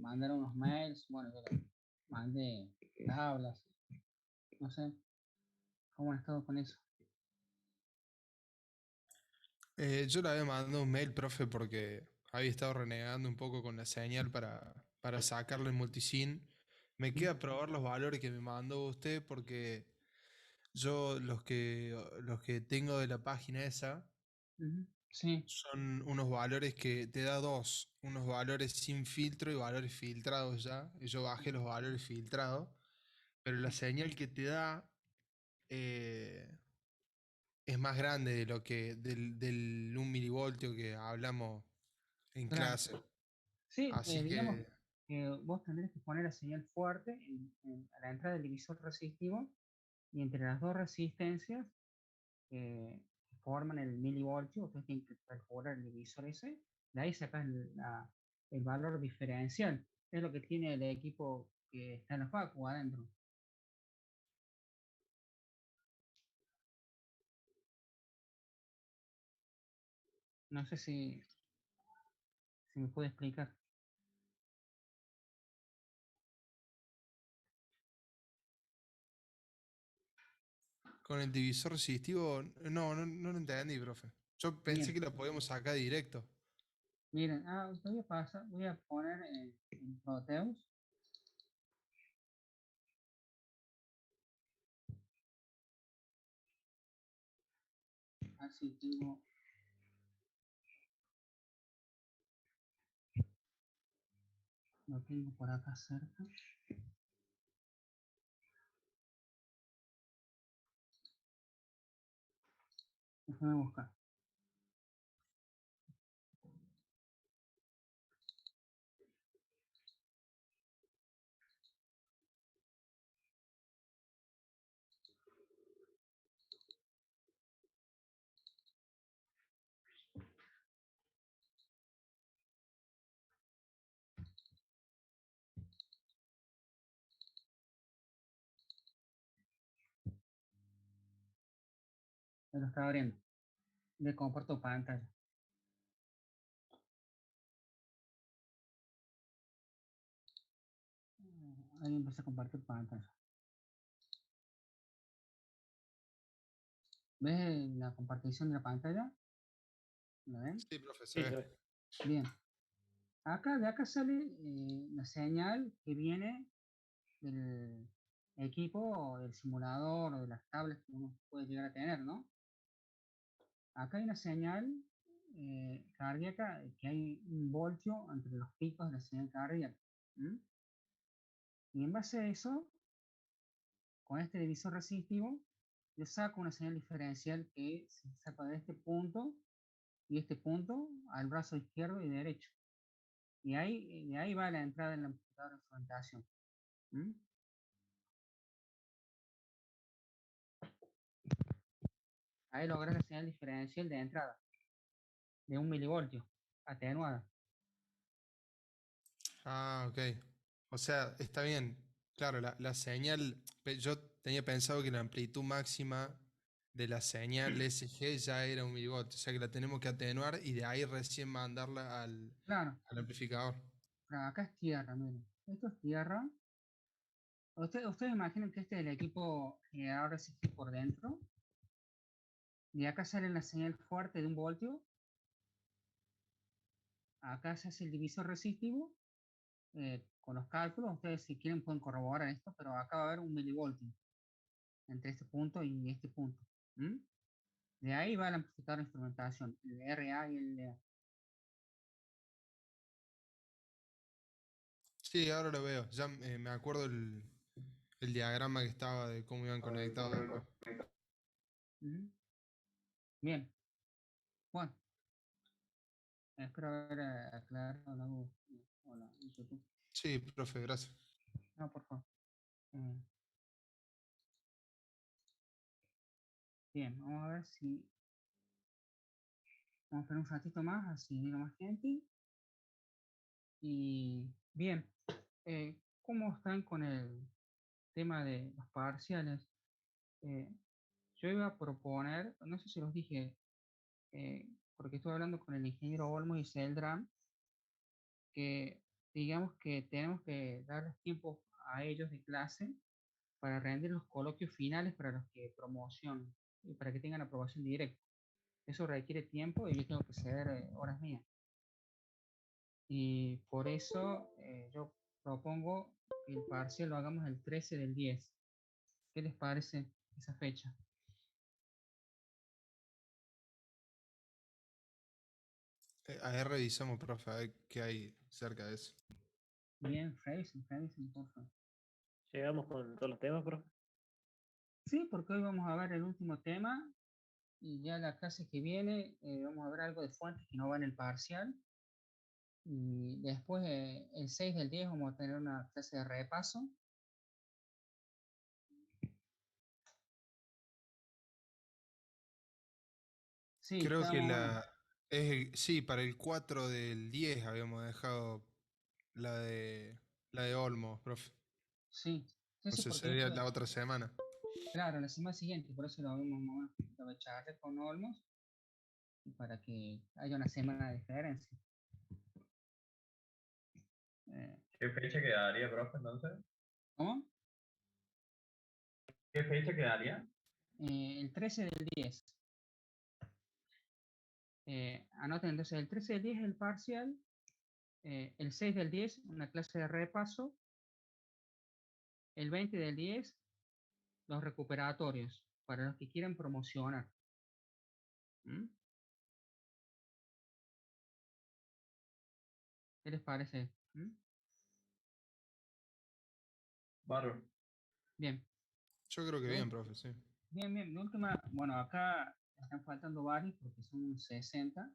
mandaron unos mails, bueno, yo le mandé tablas, no sé, ¿cómo han estado con eso? Yo le había mandado un mail, profe, porque había estado renegando un poco con la señal para sacarle el multisim. Me ¿Mm? queda probar los valores que me mandó usted porque yo los que tengo de la página esa Ujú. Sí, son unos valores que te da dos, unos valores sin filtro y valores filtrados ya. Y yo bajé los valores filtrados, pero la señal que te da eh, es más grande de lo que del 1 milivoltio que hablamos en claro. clase. Sí, Así digamos que que vos tendrías que poner la señal fuerte a la entrada del divisor resistivo y entre las dos resistencias que forman el milivoltio, ustedes tienen que calcular el divisor ese, de ahí sacas el valor diferencial. Es lo que tiene el equipo que está en la facu adentro. No sé si me puede explicar. con el divisor resistivo, no lo entendí, profe. Yo pensé Bien, que lo podíamos sacar directo. miren, voy a poner en Proteus, así tengo, lo tengo por acá cerca. Déjame buscar. Me lo está abriendo. Le comparto pantalla. Ahí empecé a compartir pantalla. ¿Ves la compartición de la pantalla? ¿La ven? Sí, profe, se ve. Bien. De acá sale la señal que viene del equipo o del simulador o de las tablas que uno puede llegar a tener, ¿no? Acá hay una señal cardíaca que hay un voltio entre los picos de la señal cardíaca. ¿M? Y en base a eso, con este divisor resistivo, yo saco una señal diferencial que se saca de este punto y este punto al brazo izquierdo y derecho. De ahí va la entrada en la amplificador de instrumentación. ¿M? Ahí logras la señal diferencial de entrada de 1 milivoltio, atenuada. Ah, ok. O sea, está bien. Claro, la señal, yo tenía pensado que la amplitud máxima de la señal SG ya era 1 milivoltio, o sea que la tenemos que atenuar y de ahí recién mandarla Claro, al amplificador. acá es tierra, miren. Esto es tierra. Ustedes imaginen que este es el equipo generador de SG por dentro. De acá sale la señal fuerte de 1 voltio. Acá se hace el divisor resistivo. Con los cálculos, ustedes si quieren pueden corroborar esto, pero acá va a haber 1 milivoltio entre este punto y este punto. ¿Mm? De ahí va el amplificador de instrumentación, el RA y el LA. Sí, ahora lo veo. Ya me acuerdo el diagrama que estaba de cómo iban conectados después. ¿Mm? Bien, bueno, espero haber aclarado la duda. Hola, YouTube. Sí, profe, gracias. No, por favor. Eh, bien, vamos a ver si vamos a esperar un ratito más, así llega más gente. Y bien, ¿cómo están con el tema de los parciales? Eh, yo iba a proponer, no sé si los dije, porque estuve hablando con el ingeniero Olmo y Celdran, que digamos que tenemos que darles tiempo a ellos de clase para rendir los coloquios finales para los que promoción y para que tengan aprobación directa. Eso requiere tiempo y yo tengo que ceder horas mías. Y por eso yo propongo que el parcial lo hagamos el 13/10. ¿Qué les parece esa fecha? Ahí revisamos, profe, a ver qué hay cerca de eso. Bien, revisen, por favor. Llegamos con todos los temas, profe. Sí, porque hoy vamos a ver el último tema y ya la clase que viene vamos a ver algo de fuentes que no va en el parcial. Y después, el 6/10, vamos a tener una clase de repaso. Sí, Creo que estamos. sí, para el 4/10 habíamos dejado la de Olmos, profe. Sí, sí, O sí, sea, porque sería esto, la otra semana. claro, la semana siguiente, por eso lo vimos más lo de charlar con Olmos, para que haya una semana de diferencia. Eh, ¿Qué fecha quedaría, profe, entonces? ¿Cómo? ¿Qué fecha quedaría? El 13/10. Anoten, entonces, el 13/10 es el parcial, el 6/10 una clase de repaso, el 20/10 los recuperatorios, para los que quieran promocionar. ¿Mm? ¿Qué les parece? ¿Mm? Bárbaro. Bien. Yo creo que bien, profe, sí. Bien, bien. La última, bueno, acá están faltando varios porque son unos 60.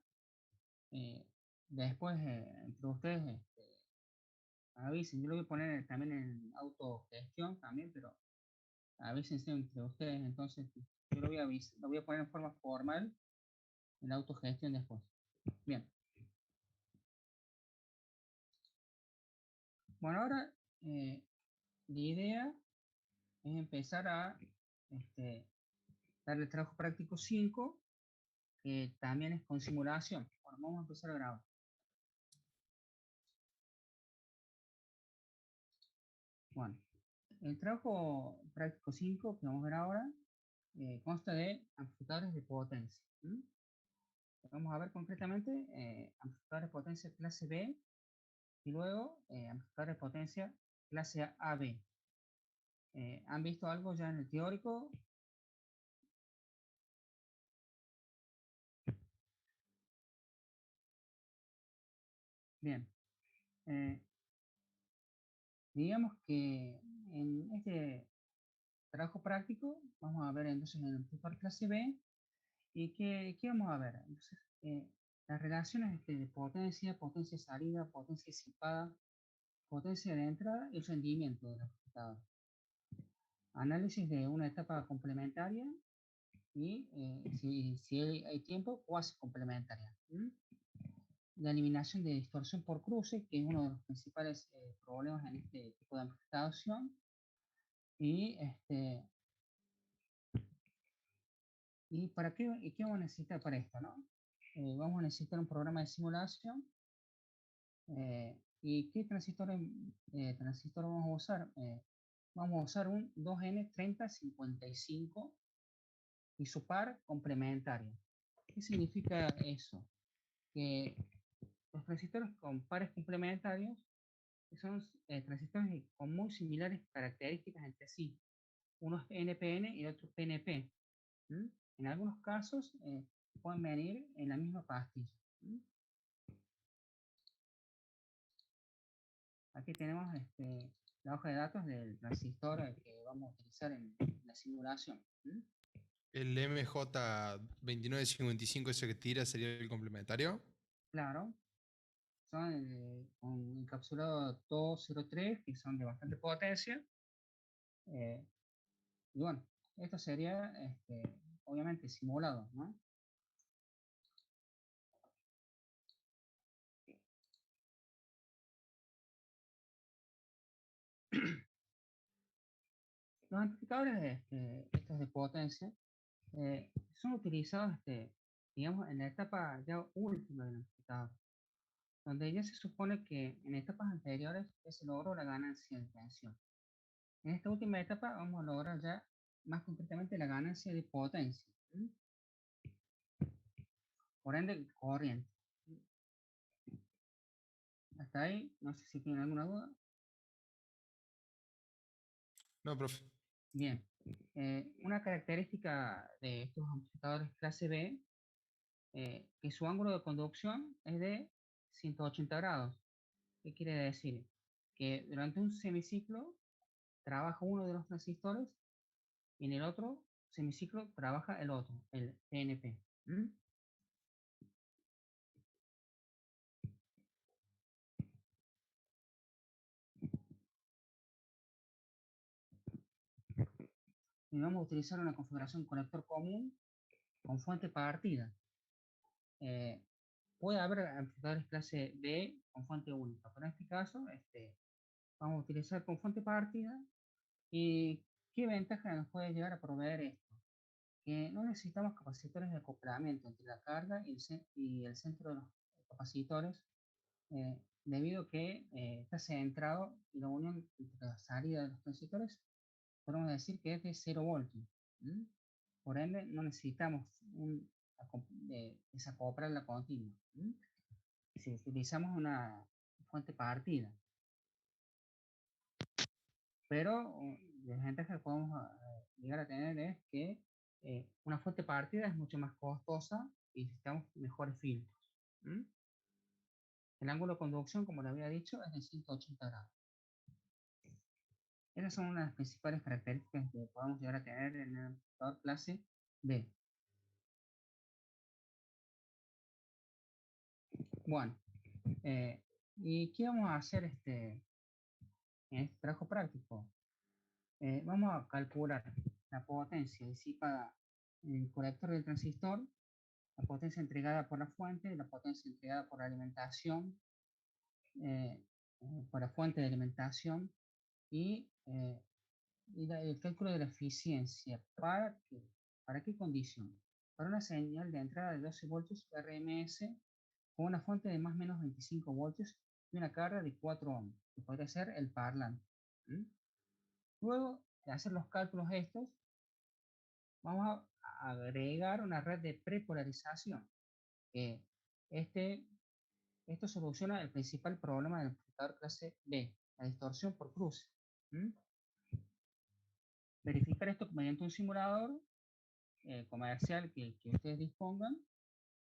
Eh, Después, entre ustedes, avisen. Yo lo voy a poner también en autogestión también, pero avísense entre ustedes. Entonces, yo lo voy a lo voy a poner en forma formal en autogestión después. Bien. Bueno, ahora la idea es empezar a darle trabajo práctico 5, que también es con simulación. Bueno, vamos a empezar a grabar. Bueno, el trabajo práctico 5 que vamos a ver ahora consta de amplificadores de potencia. Vamos a ver concretamente amplificadores de potencia clase B y luego amplificadores de potencia clase AB. ¿Han visto algo ya en el teórico? Bien. Eh, digamos que en este trabajo práctico vamos a ver entonces el amplificador clase B. ¿Y qué vamos a ver? Entonces, las relaciones de potencia, potencia salida, potencia disipada, potencia de entrada y rendimiento de los resultados. Análisis de una etapa complementaria y, si hay tiempo, cuasi complementaria. La eliminación de distorsión por cruce, que es uno de los principales problemas en este tipo de amplificación. Y, ¿qué vamos a necesitar para esto? ¿No? Vamos a necesitar un programa de simulación. ¿Y qué transistor vamos a usar? Vamos a usar un 2N3055 y su par complementario. ¿Qué significa eso? Que los transistores con pares complementarios son transistores con muy similares características entre sí. Uno es NPN y otro PNP. En algunos casos pueden venir en la misma pastilla. Aquí tenemos la hoja de datos del transistor que vamos a utilizar en la simulación. El MJ2955 ese que tira sería el complementario. Claro, son con encapsulado 203, que son de bastante potencia. Y bueno, esto sería obviamente simulado, ¿no? Los amplificadores estos de potencia son utilizados, digamos, en la etapa ya última del amplificador. donde ya se supone que en etapas anteriores ya se logró la ganancia de tensión. En esta última etapa vamos a lograr ya más concretamente la ganancia de potencia. Por ende, corriente. Hasta ahí, no sé si tienen alguna duda. No, profe. Bien. Una característica de estos amplificadores clase B, que su ángulo de conducción es de 180 grados. ¿Qué quiere decir? Que durante un semiciclo trabaja uno de los transistores y en el otro semiciclo trabaja el otro, el PNP. Y vamos a utilizar una configuración conector común con fuente partida. Puede haber amplificadores clase B con fuente única, pero en este caso vamos a utilizar con fuente partida. ¿Y qué ventaja nos puede llegar a proveer esto? Que no necesitamos capacitores de acoplamiento entre la carga y el centro de los capacitores, debido a que está centrado y la unión entre la salida de los transistores, podemos decir que es de 0 voltios. Por ende, no necesitamos desacoplar la continua. Si utilizamos una fuente partida. Pero la desventaja que podemos llegar a tener es que una fuente partida es mucho más costosa y necesitamos mejores filtros. El ángulo de conducción, como le había dicho, es de 180 grados. Esas son una de las principales características que podemos llegar a tener en el amplificador clase B. Bueno, ¿y qué vamos a hacer en este trabajo práctico? Vamos a calcular la potencia disipada en el colector del transistor, la potencia entregada por la fuente, la potencia entregada por la alimentación, por la fuente de alimentación y el cálculo de la eficiencia. ¿Para qué condición? Para una señal de entrada de 12 voltios RMS con una fuente de más o menos 25 voltios y una carga de 4 ohms, que podría ser el parlante. Luego de hacer los cálculos estos, vamos a agregar una red de prepolarización. Esto soluciona el principal problema del amplificador clase B, la distorsión por cruce. Verificar esto mediante un simulador comercial que ustedes dispongan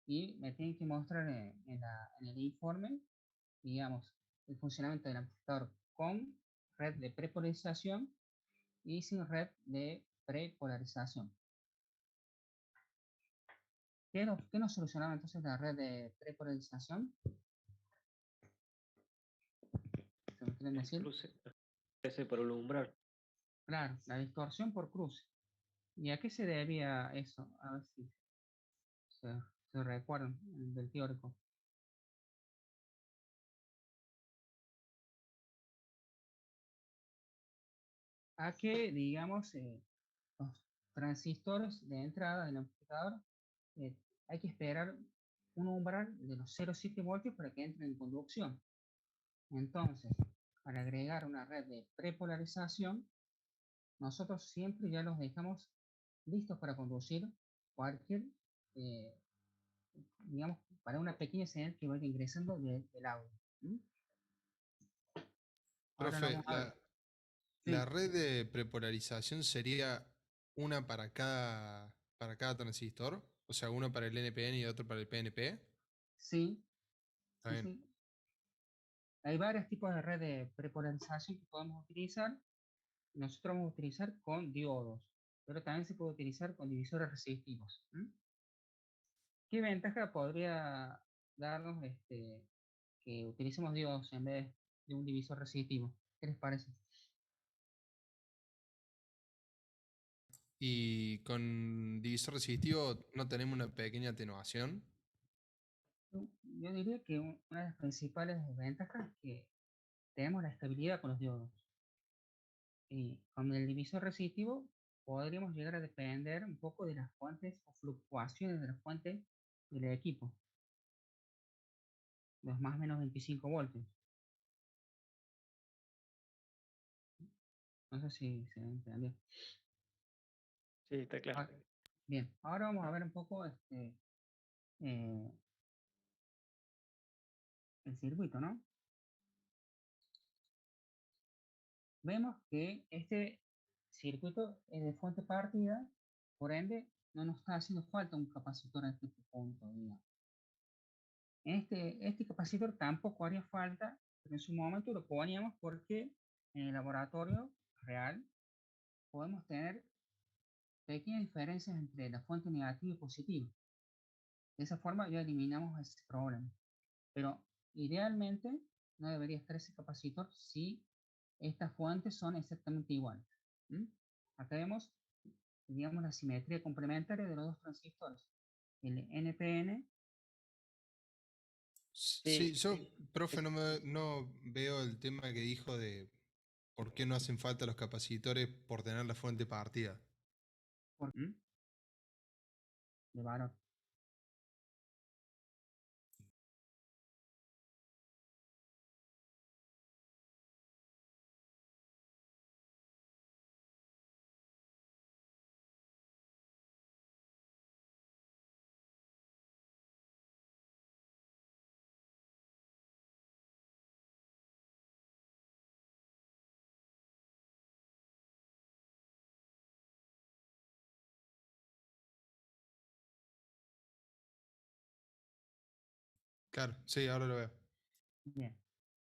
y me tienen que mostrar en el informe, digamos, el funcionamiento del amplificador con red de prepolarización y sin red de prepolarización. ¿Qué nos solucionaba entonces la red de prepolarización? ¿Se me quieren decir? Cruce por el umbral. Claro, la distorsión por cruce. ¿Y a qué se debía eso? A ver si se recuerdan del teórico. A que, digamos, los transistores de entrada del amplificador, hay que esperar un umbral de los 0,7 voltios para que entre en conducción. Entonces, para agregar una red de prepolarización, nosotros siempre ya los dejamos listos para conducir cualquier, digamos, para una pequeña señal que vaya ingresando del audio. Ahora Profe, vamos a ver. la Sí, red de prepolarización sería una para cada transistor, o sea, uno para el NPN y otro para el PNP. sí, Está sí, bien. sí. Hay varios tipos de red de prepolarización que podemos utilizar. Nosotros vamos a utilizar con diodos, pero también se puede utilizar con divisores resistivos. ¿Qué ventaja podría darnos que utilicemos diodos en vez de un divisor resistivo? ¿Qué les parece? Y con divisor resistivo no tenemos una pequeña atenuación. Yo diría que una de las principales ventajas es que tenemos la estabilidad con los diodos. Y con el divisor resistivo podríamos llegar a depender un poco de las fuentes o fluctuaciones de las fuentes del equipo. los más o menos 25 voltios. No sé si se entendió. Sí, está claro. Ah, bien, ahora vamos a ver un poco el circuito, ¿no? Vemos que este circuito es de fuente partida, por ende no nos está haciendo falta un capacitor en este punto, digamos. Este capacitor tampoco haría falta, pero en su momento lo poníamos porque en el laboratorio real podemos tener pequeñas diferencias entre la fuente negativa y positiva. De esa forma ya eliminamos ese problema. Pero idealmente no debería estar ese capacitor si estas fuentes son exactamente iguales. ¿Mm? Acá vemos, digamos, la simetría complementaria de los dos transistores. El NPN. Sí, yo, Sí, profe, no veo el tema que dijo de por qué no hacen falta los capacitores por tener la fuente partida. ¿Mm? De valor. Claro, sí, ahora lo veo. Bien.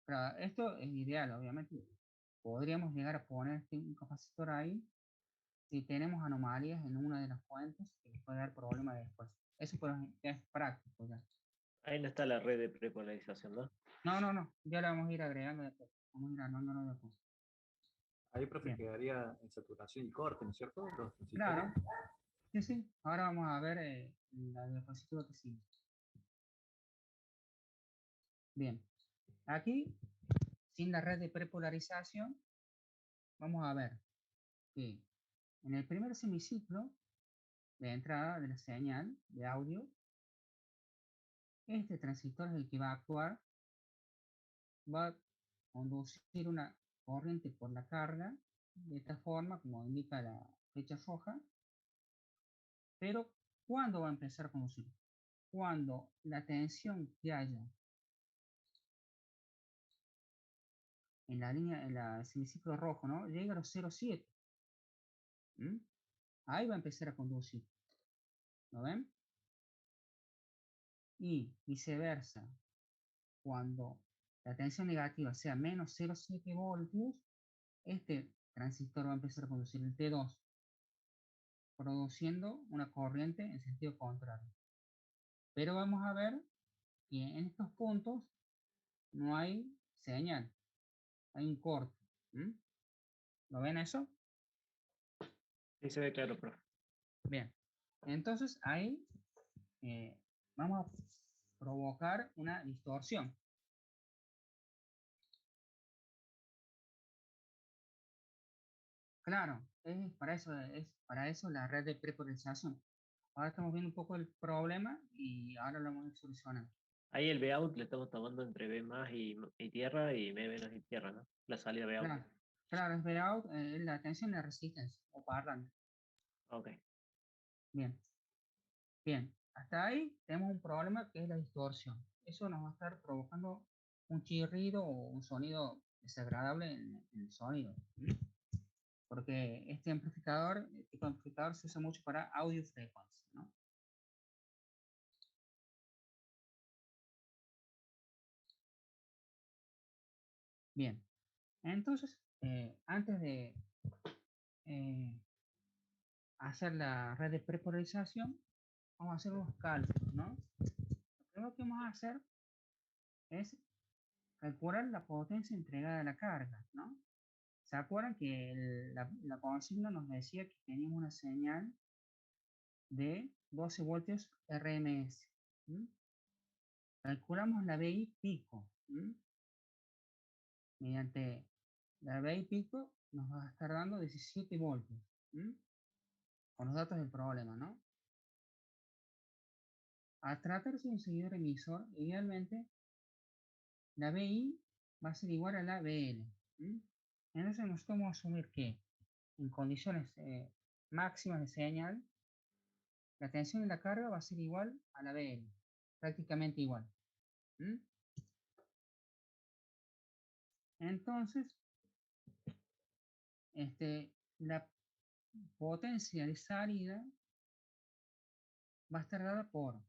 Pero esto es ideal, obviamente. Podríamos llegar a poner un capacitor ahí si tenemos anomalías en una de las fuentes que les puede dar problema después. Eso pues, ya es práctico ya. ahí no está la red de prepolarización, ¿no? No, ya la vamos a ir agregando después. Vamos a ir armándolo después. Ahí, profe, Bien. quedaría en saturación y corte, ¿no es cierto? Los transistores. Claro. Sí. Ahora vamos a ver la diapositiva que sigue. Bien. Aquí, sin la red de prepolarización, vamos a ver que en el primer semiciclo de entrada de la señal de audio, este transistor es el que va a actuar, va a conducir una corriente por la carga, de esta forma, como indica la flecha roja, pero ¿cuándo va a empezar a conducir? Cuando la tensión que haya en la línea, en el semiciclo rojo, ¿no? Llega a los 0,7. ¿Mm? Ahí va a empezar a conducir. ¿Lo ven? Y viceversa, cuando la tensión negativa sea menos 0,7 voltios, este transistor va a empezar a conducir el T2, produciendo una corriente en sentido contrario. Pero vamos a ver que en estos puntos no hay señal, hay un corte. ¿Mm? ¿Lo ven eso? Sí, se ve claro, profe. Bien, entonces ahí vamos a provocar una distorsión. Claro, es para eso la red de prepolarización. Ahora estamos viendo un poco el problema y ahora lo vamos a solucionar. Ahí el V-out le estamos tomando entre V más y tierra y V menos y tierra, ¿no? La salida V-out. Claro, es Vout, la tensión y la resistencia o parlante. Ok. Bien, hasta ahí tenemos un problema que es la distorsión. Eso nos va a estar provocando un chirrido o un sonido desagradable en el sonido. Porque este tipo de amplificador se usa mucho para audio frequency, ¿no? Bien, entonces, antes de eh, hacer la red de prepolarización, vamos a hacer unos cálculos, ¿no? Lo primero que vamos a hacer es calcular la potencia entregada a la carga, ¿no? ¿Se acuerdan que la consigna nos decía que teníamos una señal de 12 voltios RMS? ¿Mm? Calculamos la BI pico. ¿Mm? Mediante la BI pico nos va a estar dando 17 voltios. ¿Mm? Con los datos del problema, ¿no? Al tratarse de un seguidor emisor, idealmente la BI va a ser igual a la BL. Entonces nosotros vamos a asumir que en condiciones máximas de señal, la tensión y la carga va a ser igual a la BL, prácticamente igual. Entonces, la potencia de salida va a estar dada por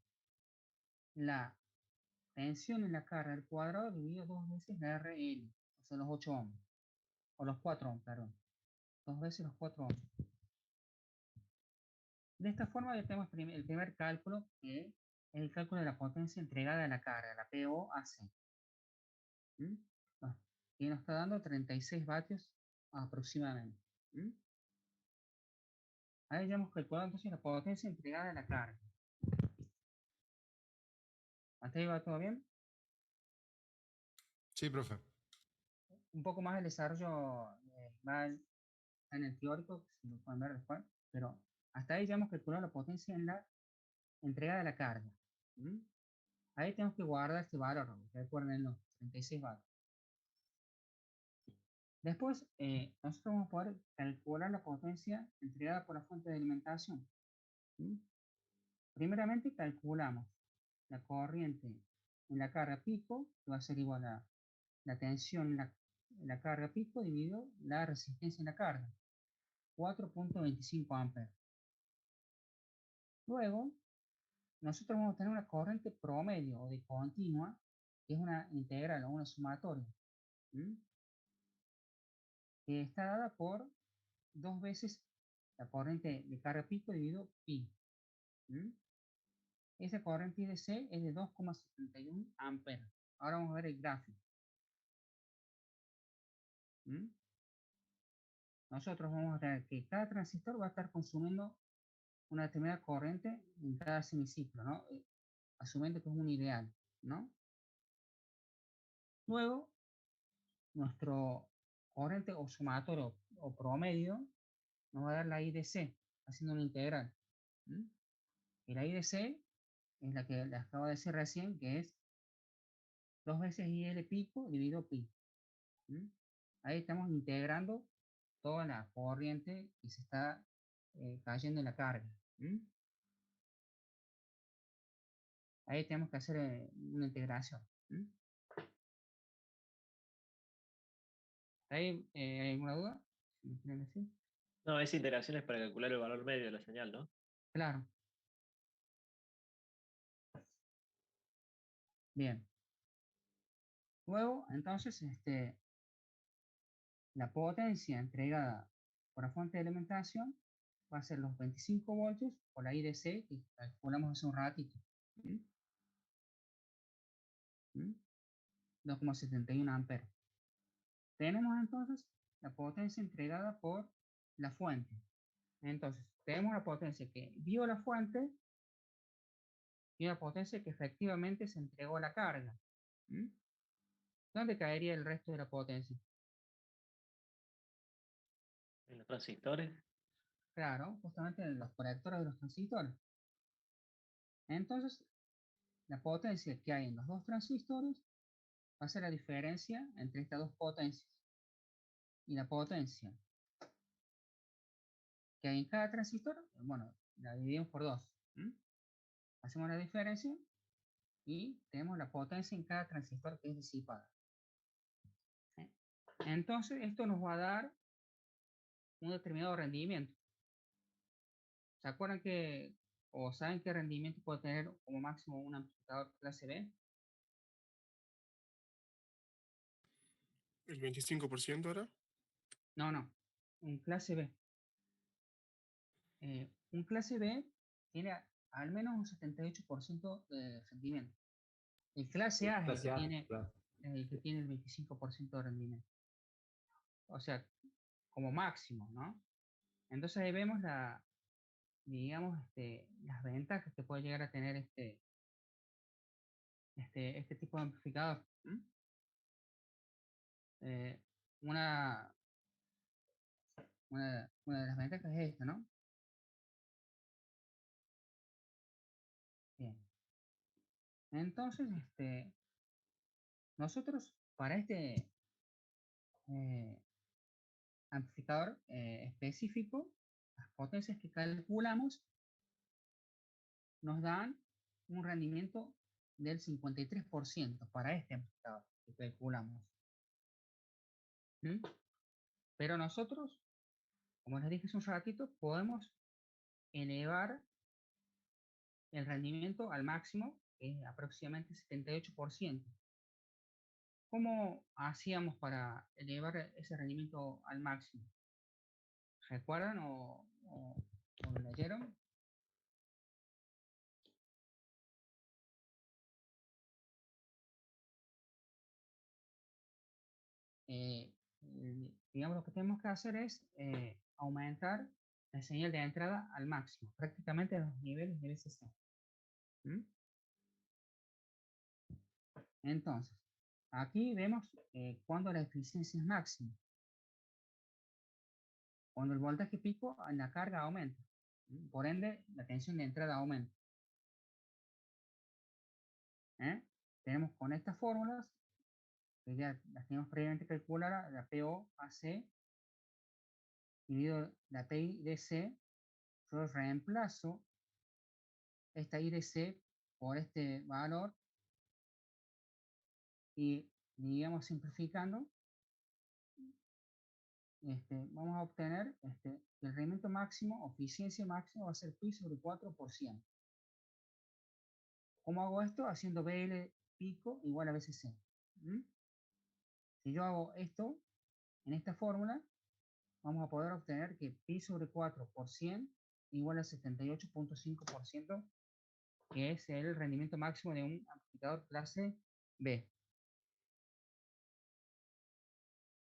la tensión en la carga al cuadrado dividido 2 veces la RL, o sea, los 8 ohms, o los 4 ohms, perdón, 2 veces los 4 ohms. De esta forma ya tenemos el primer cálculo, que es el cálculo de la potencia entregada a la carga, la POAC. Y nos está dando 36 vatios aproximadamente. Ahí ya hemos calculado entonces la potencia entregada a la carga. ¿Hasta ahí va todo bien? Sí, profe. Un poco más el desarrollo va en el teórico, si lo pueden ver después, pero hasta ahí ya hemos calculado la potencia en la entrega de la carga. Ahí tenemos que guardar este valor, recuerden los 36 vatios. Después, nosotros vamos a poder calcular la potencia entregada por la fuente de alimentación. Primeramente calculamos la corriente en la carga pico, que va a ser igual a la tensión en la carga pico dividido la resistencia en la carga, 4.25 amperes. Luego, nosotros vamos a tener una corriente promedio o de continua, que es una integral o una sumatoria, que está dada por 2 veces la corriente de carga pico dividido pi. Esa corriente IDC es de 2,71 amperes. Ahora vamos a ver el gráfico. Nosotros vamos a tener que cada transistor va a estar consumiendo una determinada corriente en cada semiciclo, ¿no? Asumiendo que es un ideal, ¿no? Luego, nuestro corriente o sumatorio o promedio nos va a dar la IDC, haciendo una integral. Y la IDC es la que les acabo de decir recién, que es 2 veces IL pico dividido pi. Ahí estamos integrando toda la corriente que se está cayendo en la carga. Ahí tenemos que hacer una integración. ¿Hay alguna duda? No, esa integración es para calcular el valor medio de la señal, ¿no? Claro. Bien. Luego, entonces, la potencia entregada por la fuente de alimentación va a ser los 25 voltios por la IDC que calculamos hace un ratito. 2,71 amperes. Tenemos entonces la potencia entregada por la fuente. Entonces, tenemos la potencia que dio la fuente y una potencia que efectivamente se entregó a la carga. ¿Dónde caería el resto de la potencia? En los transistores. Claro, justamente en los conectores de los transistores. Entonces, la potencia que hay en los dos transistores va a ser la diferencia entre estas dos potencias. Y la potencia que hay en cada transistor, bueno, la dividimos por 2. Hacemos la diferencia y tenemos la potencia en cada transistor que es disipada. Entonces, esto nos va a dar un determinado rendimiento. ¿Se acuerdan que, o saben qué rendimiento puede tener como máximo un amplificador clase B? ¿El 25% ahora? No, un clase B. Un clase B tiene al menos un 78% de rendimiento. El clase A es el que tiene el 25% de rendimiento. O sea, como máximo, ¿no? Entonces ahí vemos digamos, las ventajas que puede llegar a tener este tipo de amplificador. Una de las ventajas es esta, ¿no? Bien. Entonces, Nosotros, para este amplificador específico, las potencias que calculamos nos dan un rendimiento del 53% para este amplificador que calculamos. ¿Mm? Pero nosotros, como les dije hace un ratito, podemos elevar el rendimiento al máximo, que es aproximadamente 78%. ¿Cómo hacíamos para elevar ese rendimiento al máximo? ¿Recuerdan o lo leyeron? Digamos, lo que tenemos que hacer es aumentar la señal de entrada al máximo, prácticamente a los niveles del SC. ¿Mm? Entonces, aquí vemos cuando la eficiencia es máxima. Cuando el voltaje pico en la carga aumenta. ¿Mm? Por ende, la tensión de entrada aumenta. Tenemos con estas fórmulas, que ya las tenemos previamente calculadas, la PO AC dividido la PI DC. Yo reemplazo esta IDC por este valor y, digamos, simplificando, vamos a obtener el rendimiento máximo, o eficiencia máxima, va a ser pi sobre 4%. ¿Cómo hago esto? Haciendo BL pico igual a BCC. ¿Mm? Si yo hago esto en esta fórmula, vamos a poder obtener que pi sobre 4% igual a 78.5%, que es el rendimiento máximo de un amplificador clase B.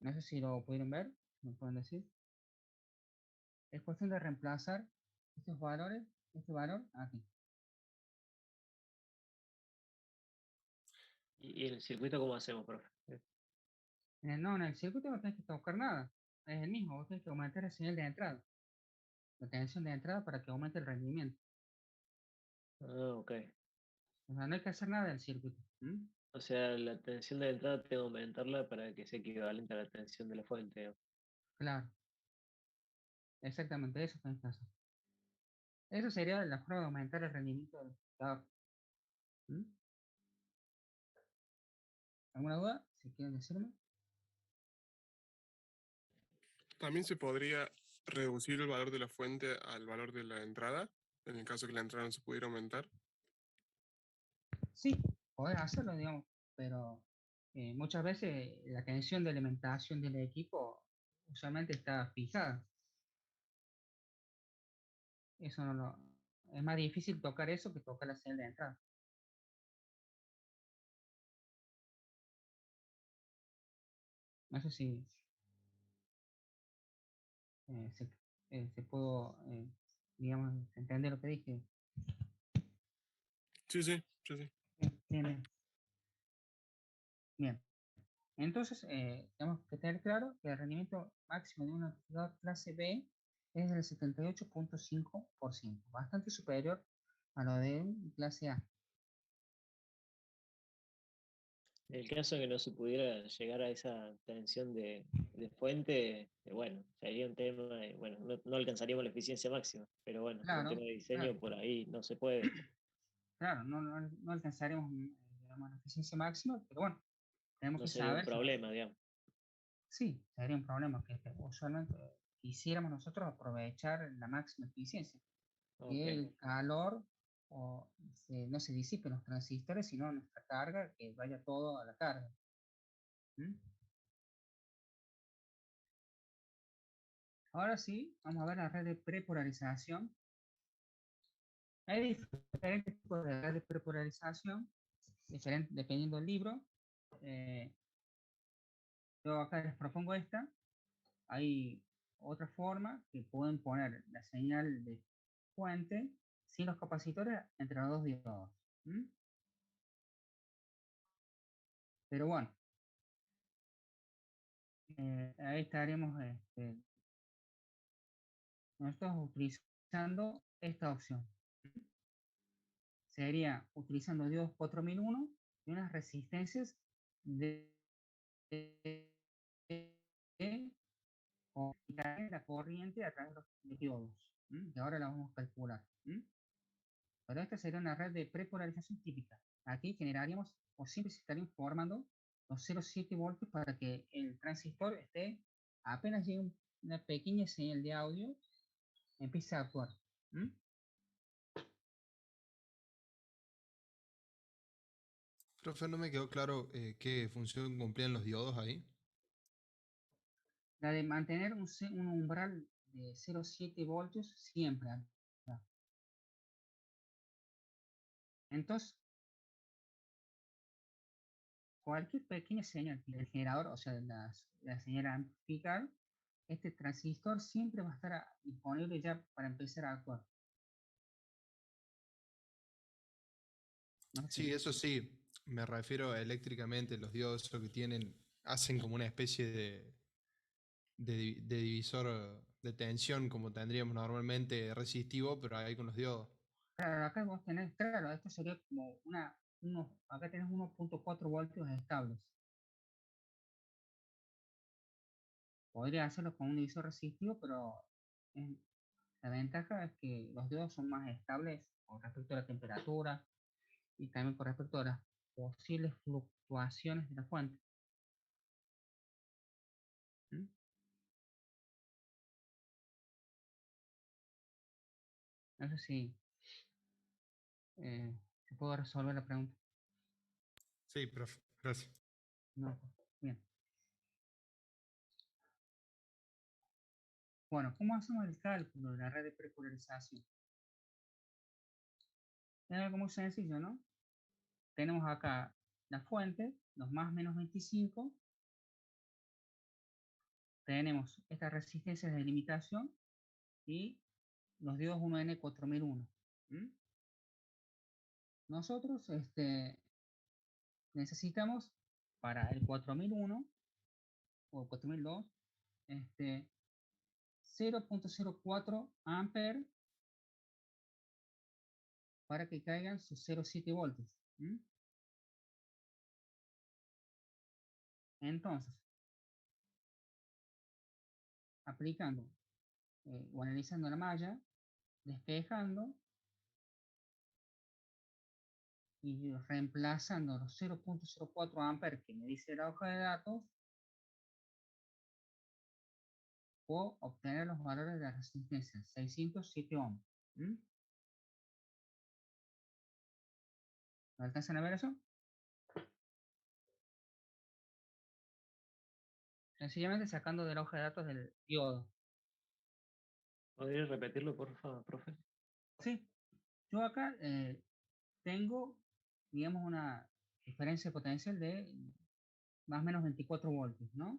No sé si lo pudieron ver, me pueden decir. Es cuestión de reemplazar estos valores, este valor aquí. ¿Y el circuito cómo hacemos, profe? No, en el circuito no tenés que tocar nada. Es el mismo, vos tenés que aumentar la señal de entrada. La tensión de entrada para que aumente el rendimiento. Ah, ok. O sea, no hay que hacer nada del circuito. ¿Mm? O sea, la tensión de entrada tengo que aumentarla para que sea equivalente a la tensión de la fuente, ¿no? Claro. Exactamente, eso tenés que hacer. Eso sería la forma de aumentar el rendimiento del amplificador. ¿Mm? ¿Alguna duda? Si quieren decirme. También se podría reducir el valor de la fuente al valor de la entrada, en el caso que la entrada no se pudiera aumentar. Sí, podés hacerlo, digamos, pero muchas veces la tensión de alimentación del equipo usualmente está fijada. Eso no lo, es más difícil tocar eso que tocar la señal de entrada. No sé si se pudo, digamos, entender lo que dije. Sí, sí, sí, sí. Bien, bien. Bien. Entonces, tenemos que tener claro que el rendimiento máximo de una amplificador clase B es del 78.5%, bastante superior a lo de un clase A. En el caso de que no se pudiera llegar a esa tensión de fuente, bueno, sería un tema, bueno, no alcanzaríamos la eficiencia máxima, pero bueno, por un Claro, tema de diseño claro, por ahí no se puede. claro, no alcanzaremos digamos, la eficiencia máxima, pero bueno, tenemos No que sería un saber que problema, digamos. sí, sería un problema que usualmente quisiéramos nosotros aprovechar la máxima eficiencia, Ok. que el calor no se disipe en los transistores, sino en nuestra carga, que vaya todo a la carga. ¿Mm? Ahora sí, vamos a ver la red de prepolarización. Hay diferentes tipos de red de prepolarización, dependiendo del libro. Yo acá les propongo esta. Hay otra forma que pueden poner la señal de fuente sin los capacitores entre los dos diodos. ¿Mm? Pero bueno, ahí estaremos nosotros utilizando esta opción. Sería utilizando diodos 4001 y unas resistencias de la corriente a través de los diodos, que ahora la vamos a calcular. Pero esta sería una red de prepolarización típica. Aquí generaríamos o siempre se estarían formando los 0,7 voltios para que el transistor esté, apenas llegue una pequeña señal de audio, empiece a actuar. Profe, no me quedó claro qué función cumplían los diodos ahí. La de mantener un umbral de 0,7 voltios siempre. Entonces, cualquier pequeña señal del generador, o sea, la señal a amplificar, este transistor siempre va a estar disponible ya para empezar a actuar. No sé. Sí, eso sí, me refiero a eléctricamente, los diodos lo que tienen, hacen como una especie de divisor de tensión como tendríamos normalmente resistivo, pero ahí con los diodos. Claro, acá vos tenés, claro, esto sería como acá tenés 1,4 voltios estables. Podría hacerlo con un divisor resistivo, pero la ventaja es que los diodos son más estables con respecto a la temperatura y también con respecto a las posibles fluctuaciones de la fuente. No sé si se puede resolver la pregunta. Sí, profe, gracias. No, bien. Bueno, ¿cómo hacemos el cálculo de la red de prepolarización? Es algo muy sencillo, ¿no? Tenemos acá la fuente, los más menos 25. Tenemos estas resistencias de limitación y los diodos 1N4001. Nosotros necesitamos para el 4001 o 4002 0,04 amperes para que caigan sus 0,7 voltios. Entonces, aplicando o analizando la malla, despejando y reemplazando los 0,04 amperes que me dice la hoja de datos, puedo obtener los valores de la resistencia 607 ohms. ¿No alcanzan a ver eso? Sencillamente sacando de la hoja de datos del diodo. ¿Podrías repetirlo, por favor, profe? Sí, yo acá tengo, digamos, una diferencia potencial de más o menos 24 voltios, ¿no?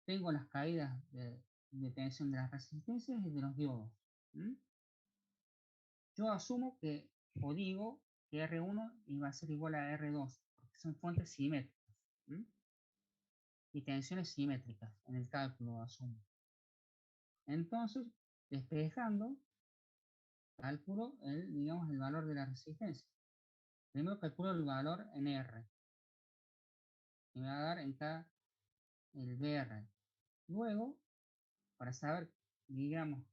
Tengo las caídas de tensión de las resistencias y de los diodos. Yo asumo que, o digo, que R1 iba a ser igual a R2, porque son fuentes simétricas. Y tensiones simétricas en el cálculo, asumo. Entonces, despejando, calculo digamos, el valor de la resistencia. Primero calculo el valor en R. Y me va a dar en K el BR. Luego, para saber, digamos,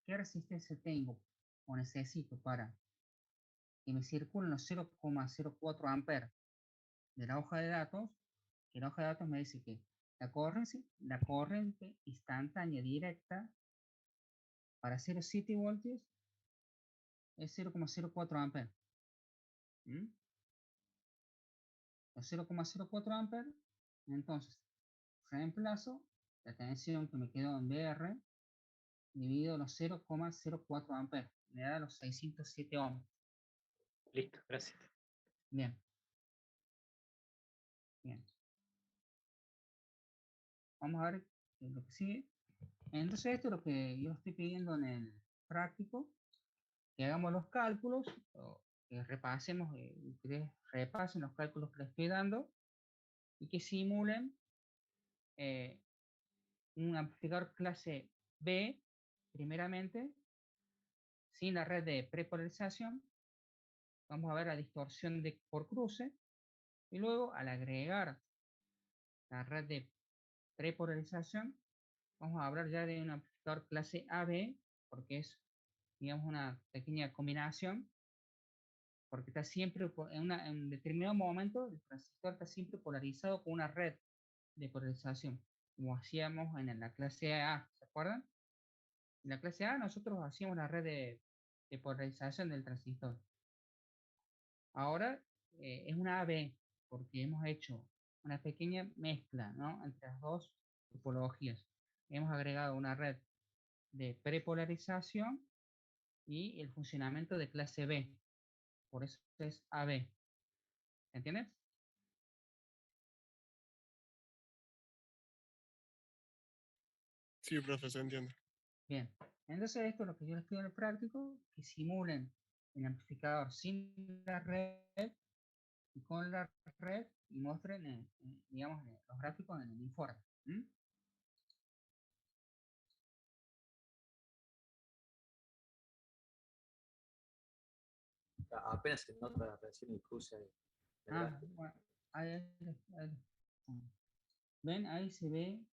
qué resistencia tengo o necesito para que me circulen los 0,04 amperes de la hoja de datos, que la hoja de datos me dice que la corriente instantánea directa para 0,7 voltios es 0,04 amperes. Los 0,04 amperes, entonces reemplazo la tensión que me quedó en BR dividido los 0,04 amperes, me da los 607 ohms. Listo, gracias. Bien. Bien. Vamos a ver lo que sigue. Entonces esto es lo que yo estoy pidiendo en el práctico, que hagamos los cálculos, o que repasemos, ustedes repasen los cálculos que les estoy dando y que simulen un amplificador clase B, primeramente, sin la red de prepolarización. Vamos a ver la distorsión por cruce y luego al agregar la red de prepolarización, vamos a hablar ya de un amplificador clase AB, porque es, digamos, una pequeña combinación, porque está siempre, en un determinado momento, el transistor está siempre polarizado con una red de polarización, como hacíamos en la clase A, ¿se acuerdan? En la clase A nosotros hacíamos la red de polarización del transistor. Ahora es una AB, porque hemos hecho una pequeña mezcla, ¿no?, entre las dos topologías. Hemos agregado una red de prepolarización y el funcionamiento de clase B. Por eso es AB. ¿Entiendes? Sí, profe, se entiende. Bien. Entonces esto es lo que yo les pido en el práctico, que simulen el amplificador sin la red y con la red y muestren, digamos, los gráficos en el informe. ¿Mm? Apenas se nota recién el cruce ahí. Ah, bueno, ahí. Ven, ahí se ve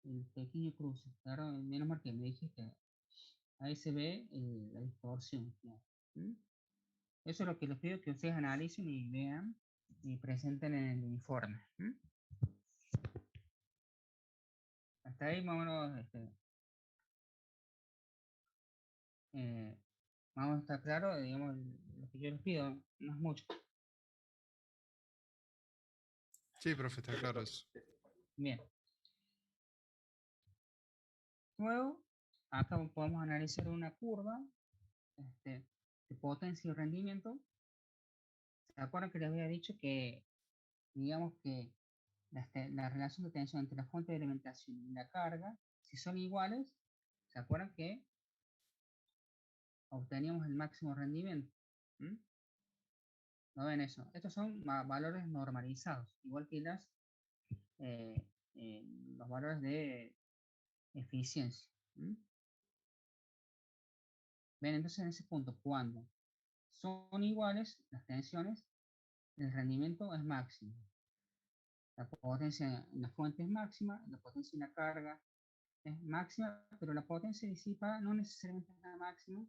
el pequeño cruce. Claro, menos mal que me dijiste. Ahí se ve la distorsión. ¿Mm? Eso es lo que les pido que ustedes analicen y vean y presenten en el informe. ¿Mm? Hasta ahí más o menos, vamos a estar claro, digamos, lo que yo les pido, no es mucho. Sí, profe, está claro eso. Bien. Luego, acá podemos analizar una curva de potencia y rendimiento. ¿Se acuerdan que les había dicho que, digamos que la relación de tensión entre la fuente de alimentación y la carga, si son iguales, ¿se acuerdan que obteníamos el máximo rendimiento? ¿Mm? ¿No ven eso? Estos son valores normalizados, igual que eh, los valores de eficiencia. ¿Mm? Ven, entonces en ese punto, cuando son iguales las tensiones, el rendimiento es máximo. La potencia en la fuente es máxima, la potencia en la carga es máxima, pero la potencia disipada no necesariamente es la máxima,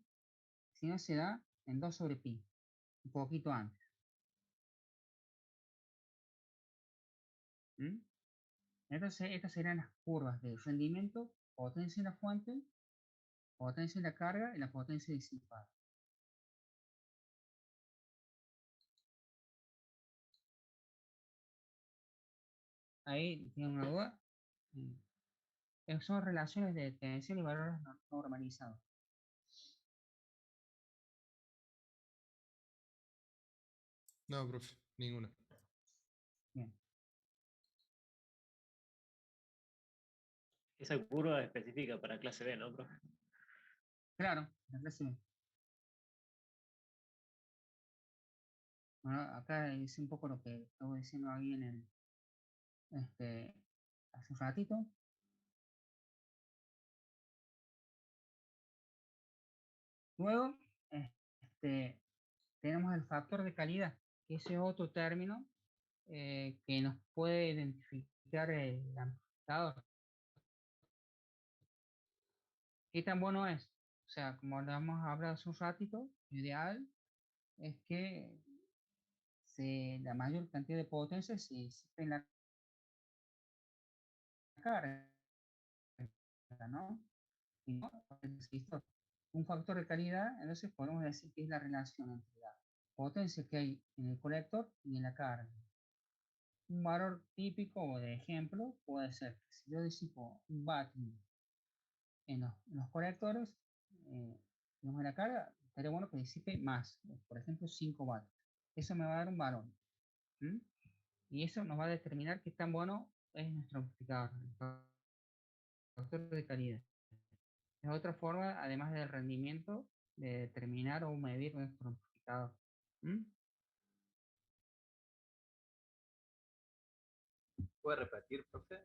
sino se da en 2 sobre pi, un poquito antes. ¿Mm? Entonces, estas serán las curvas de rendimiento, potencia en la fuente, potencia en la carga y la potencia disipada. Ahí tienen una duda. Son relaciones de tensión y valores normalizados. No, profe, ninguna. Bien. Esa curva específica para clase B, ¿no, profe? Claro, la clase B. Bueno, acá es un poco lo que estaba diciendo ahí en el, hace un ratito. Luego, tenemos el factor de calidad, que ese es otro término que nos puede identificar el amplificador. ¿Qué tan bueno es? O sea, como lo hemos hablado hace un ratito, lo ideal es que la mayor cantidad de potencia se disipe en la carga, ¿no? Y no, un factor de calidad, entonces podemos decir que es la relación entre la potencia que hay en el colector y en la carga. Un valor típico o de ejemplo puede ser que si yo disipo un vatio en los colectores, digamos en la carga, estaría bueno que disipe más, por ejemplo 5 vatios. Eso me va a dar un valor. ¿Mm? Y eso nos va a determinar qué tan bueno es nuestro amplificador, el factor de calidad. Es otra forma, además del rendimiento, de determinar o medir nuestro amplificador. ¿Mm? ¿Puede repetir, profe?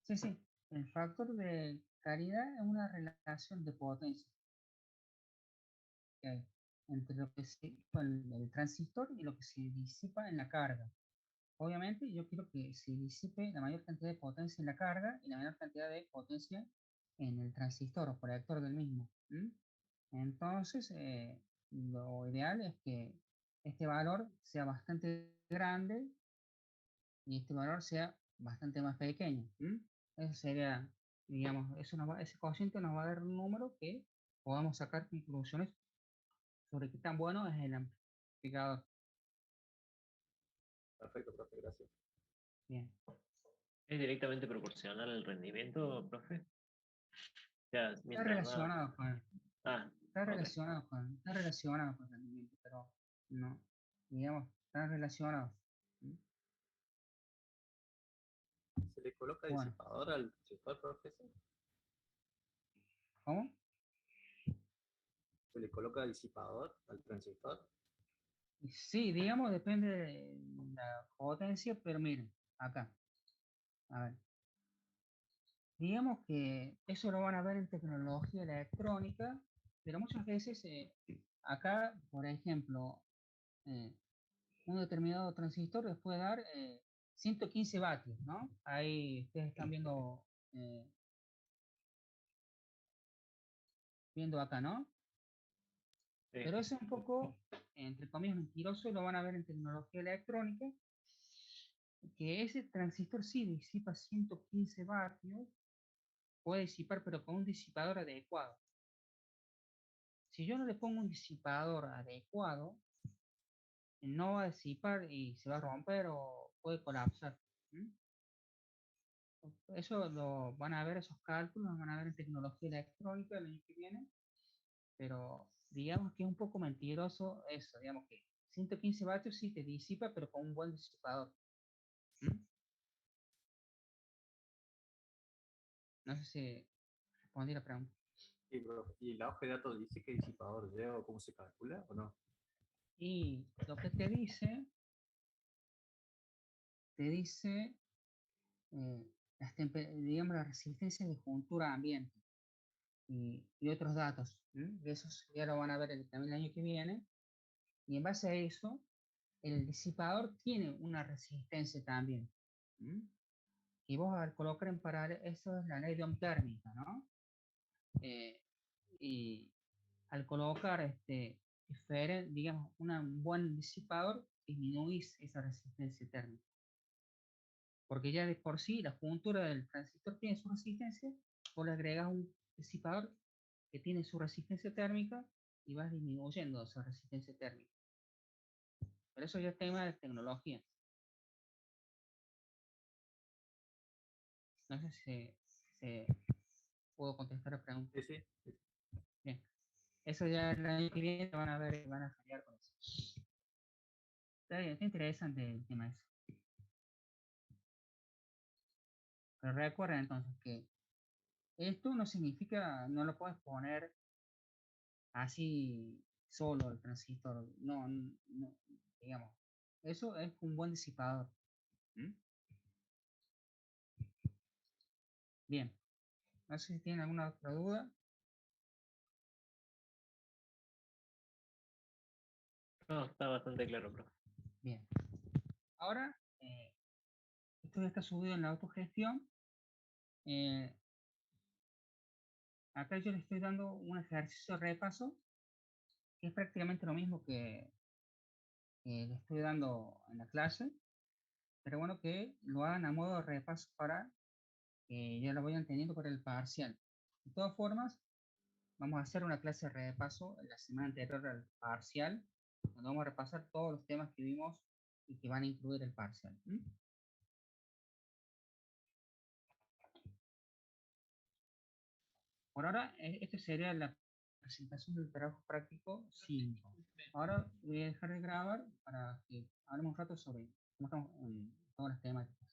Sí, sí. El factor de calidad es una relación de potencia que hay entre lo que se disipa en el transistor y lo que se disipa en la carga. obviamente yo quiero que se disipe la mayor cantidad de potencia en la carga y la menor cantidad de potencia en el transistor o colector del mismo. Entonces, lo ideal es que este valor sea bastante grande y este valor sea bastante más pequeño. Eso sería, digamos, ese cociente nos va a dar un número que podamos sacar conclusiones sobre qué tan bueno es el amplificador. Perfecto, profe, gracias. Bien. ¿Es directamente proporcional al rendimiento, profe? O sea, Está mientras más... relacionado con, Ah, está ok. relacionado con el rendimiento, pero no, digamos, están relacionados. ¿Se le coloca Bueno, disipador al transistor, profesor? ¿cómo? ¿Se le coloca disipador al transistor? Sí, digamos, depende de la potencia, pero miren, acá, a ver, digamos que eso lo van a ver en tecnología electrónica, pero muchas veces acá, por ejemplo, eh, un determinado transistor les puede dar 115 vatios, ¿no? Ahí ustedes están eh, viendo acá, ¿no? Sí. Pero eso es un poco, entre comillas, mentiroso, lo van a ver en tecnología electrónica, que ese transistor sí disipa 115 vatios, puede disipar, pero con un disipador adecuado. Si yo no le pongo un disipador adecuado, no va a disipar y se va a romper o puede colapsar. Eso lo van a ver, esos cálculos, los van a ver en tecnología electrónica el año que viene, pero digamos que es un poco mentiroso eso, digamos que 115 vatios sí te disipa, pero con un buen disipador. No sé si respondí la pregunta. Sí, profe. ¿Y la hoja de datos dice qué disipador lleva o cómo se calcula o no? Y lo que te dice digamos, la resistencia de juntura a ambiente y otros datos. De esos ya lo van a ver también el año que viene. Y en base a eso, el disipador tiene una resistencia también. Y vos al colocar en paralelo, eso es la ley de Ohm térmica, ¿no? Y al colocar digamos, un buen disipador, disminuís esa resistencia térmica. Porque ya de por sí la juntura del transistor tiene su resistencia, vos le agregas un disipador que tiene su resistencia térmica y vas disminuyendo esa resistencia térmica. Pero eso ya es tema de tecnología. No sé si puedo contestar la pregunta. Sí, sí. Bien. Eso ya el año que viene van a ver, van a fallar con eso. Está bien, está interesante el tema ese. Pero recuerda entonces que esto no significa, no lo puedes poner así solo el transistor. No, no, digamos. Eso es un buen disipador. Bien. No sé si tienen alguna otra duda. No, está bastante claro, profe. Bien. Ahora, esto ya está subido en la autogestión. Acá yo le estoy dando un ejercicio de repaso, que es prácticamente lo mismo que le estoy dando en la clase, pero bueno, que lo hagan a modo de repaso para que ya lo vayan teniendo para el parcial. De todas formas, vamos a hacer una clase de repaso la semana anterior al parcial, donde vamos a repasar todos los temas que vimos y que van a incluir el parcial. Por ahora, esta sería la presentación del trabajo práctico 5. Ahora voy a dejar de grabar para que hablemos un rato sobre cómo estamos en todas las temáticas.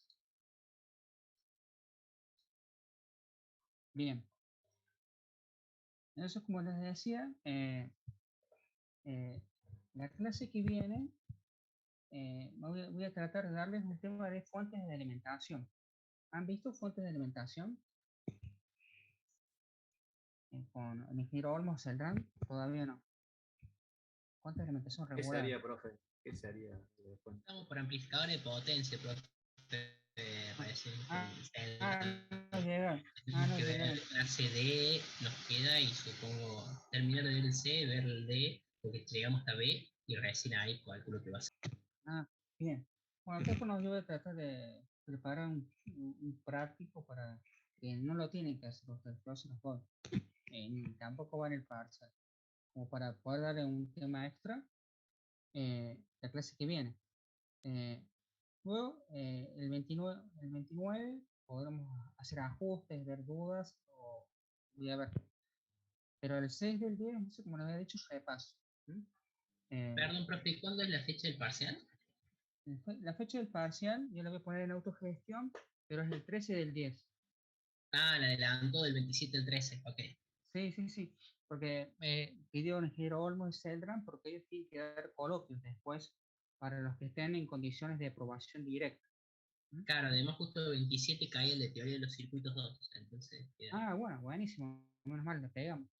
Bien. Entonces, como les decía, la clase que viene voy a tratar de darles un tema de fuentes de alimentación. ¿Han visto fuentes de alimentación? Con el ingeniero Olmos Celdrán, todavía no. Fuentes de alimentación ¿Qué regular. sería, profe? ¿Qué se haría de fuente? Estamos por amplificadores de potencia, profe. Recién No llegaron. tenemos No que ver llegaron. clase D, nos queda y supongo terminar de ver el C, ver el D, porque llegamos hasta B y recién ahí calculo que va a ser. Bien. Bueno, acá pues yo voy a tratar de preparar un práctico para que no lo tienen que hacer ustedes, yo se los doy. Ni tampoco va en el parcial, como para poder darle un tema extra la clase que viene. Luego, el 29 podremos hacer ajustes, ver dudas, o voy a ver. Pero el 6 del 10, no sé, como les había dicho, repaso. Perdón, profe, ¿cuándo es la fecha del parcial? La fecha del parcial, yo la voy a poner en autogestión, pero es el 13 del 10. Ah, la adelantó del 27 al 13, ok. Sí, porque pidió el ingeniero Olmo y Celdran, porque ellos tienen que dar coloquios después para los que estén en condiciones de aprobación directa. Claro, además justo el 27 cae el de teoría de los circuitos 2, entonces queda. Bueno, buenísimo, menos mal, le pegamos.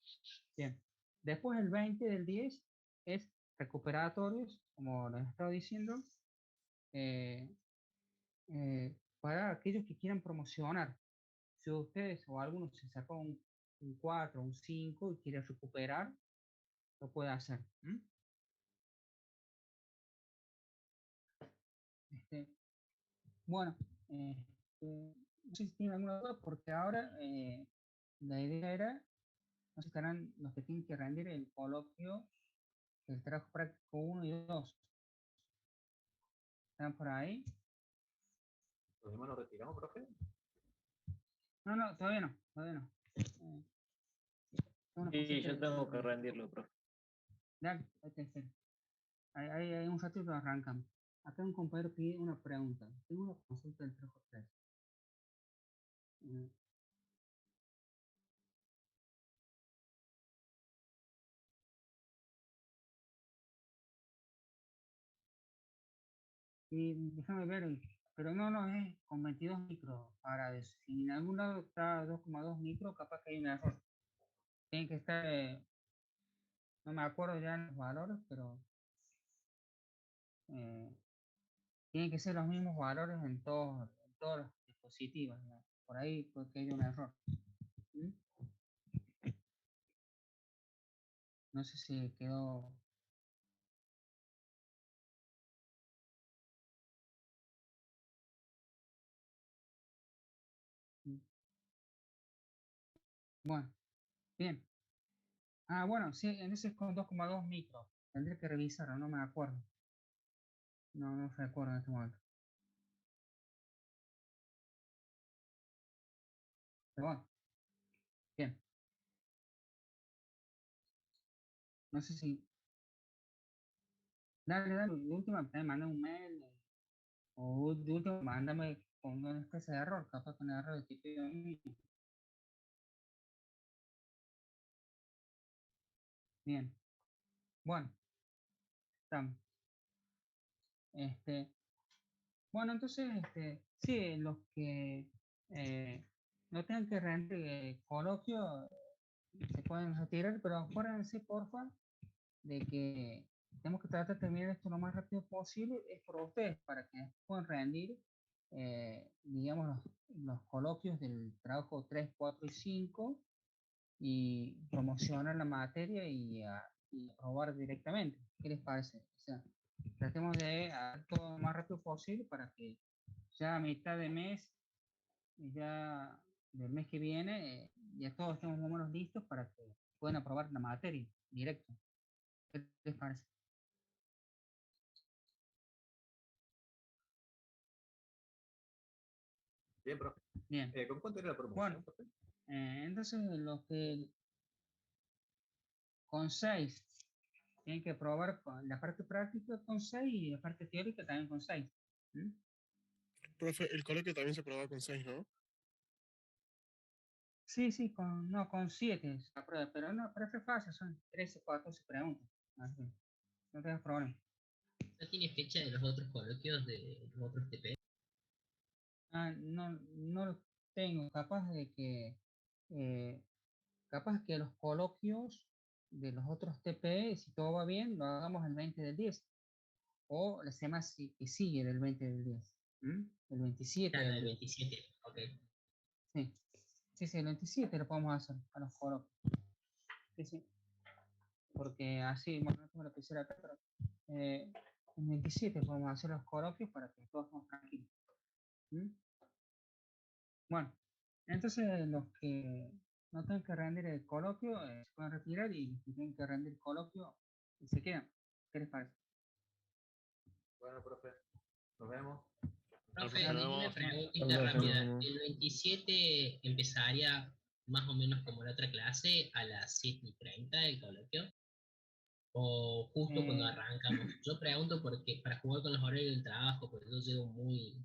Bien, después el 20 del 10 es recuperatorios, como les estaba diciendo, eh, para aquellos que quieran promocionar. Si ustedes o algunos se sacó un 4, un 5 y quiere recuperar, lo puede hacer. Bueno, no sé si tienen alguna duda, porque ahora la idea era, no sé si estarán los que tienen que rendir el coloquio del trabajo práctico 1 y 2. ¿Están por ahí? ¿Los demás nos retiramos, profe? No, todavía no, todavía no. Sí, yo tengo que rendirlo, profe. Dale, hay un ratito arrancan. Acá un compañero pide una pregunta. Tengo una consulta del trabajo 3. Y déjame ver, pero no, es con 22 micros para eso. Si en algún lado está 2,2 micros, capaz que hay un error. Tiene que estar, no me acuerdo ya los valores, pero tienen que ser los mismos valores en todos los dispositivos, ¿no? Por ahí puede que haya un error. No sé si quedó. Bueno, bien. Bueno, sí, en ese es con 2,2 micros. Tendré que revisarlo, no me acuerdo. No recuerdo en este momento. Pero bueno, bien. No sé si. Dale, de última, manda un mail. O de último, mándame con una especie de error, capaz con error de tipo. Bien. Bueno, estamos. Bueno, entonces, sí, los que no tengan que rendir coloquio se pueden retirar, pero acuérdense, porfa, de que tenemos que tratar de terminar esto lo más rápido posible, es por ustedes, para que puedan rendir, digamos, los coloquios del trabajo 3, 4 y 5 y promocionar la materia y aprobar directamente. ¿Qué les parece? O sea, tratemos de hacer todo lo más rápido posible para que ya a mitad de mes, ya del mes que viene, ya todos estemos más o menos listos para que puedan aprobar la materia directo. ¿Qué les parece? Bien, profe. Bien. ¿Con cuánto era la promoción, Bueno, profe? entonces los que con 6 tienen que probar la parte práctica con 6 y la parte teórica también con 6. Profe, el coloquio también se aprobaba con 6, ¿no? Sí, con 7 se aprueba, pero no, pero es fácil, son 13, 14 preguntas. Así, no tengas problema. ¿No tiene fecha de los otros coloquios de los otros TP? No lo tengo, capaz que los coloquios de los otros TP, si todo va bien, lo hagamos el 20 del 10. o la semana que sigue del 20 del 10. El 27 Claro, del el 10. 27, ok. Sí. Sí, el 27 lo podemos hacer a los coloquios. Sí. Porque así, bueno, no tengo la lapicera acá, pero el 27 podemos hacer los coloquios para que todos estemos tranquilos. Bueno, entonces los que no tienen que rendir el coloquio se pueden retirar y los que tienen que rendir el coloquio se quedan. ¿Qué les parece? Bueno, profe, nos vemos. Profe, Nos una vemos. preguntita Nos rápida. vemos. El 27 empezaría más o menos como la otra clase a las 7:30 del coloquio. O justo cuando Eh, arrancamos. Yo pregunto porque para jugar con los horarios del trabajo, porque yo llego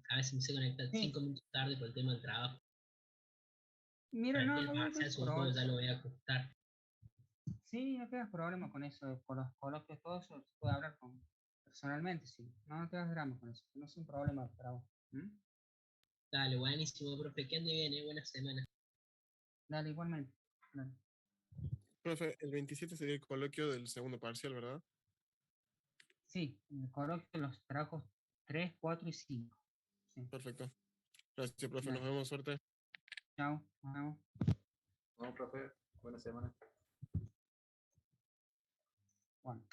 a veces me se conecta Sí. 5 minutos tarde por el tema del trabajo. Mira, Para el no, tema no parcial, tengas sobre todo, ya problema. lo voy a ajustar. Sí, no tengas problema con eso, con los coloquios, todo eso se puede hablar personalmente, sí. No, no tengas drama con eso, no es un problema para vos. Dale, buenísimo, profe, que ande bien, buena semana. Dale, igualmente. Dale. Profe, el 27 sería el coloquio del segundo parcial, ¿verdad? Sí, el coloquio los trabajos 3, 4 y 5. Sí, Perfecto. Gracias, profe. Nos dale. vemos. Suerte. Chao, nos vemos. Bueno, profe, buena semana. Bueno.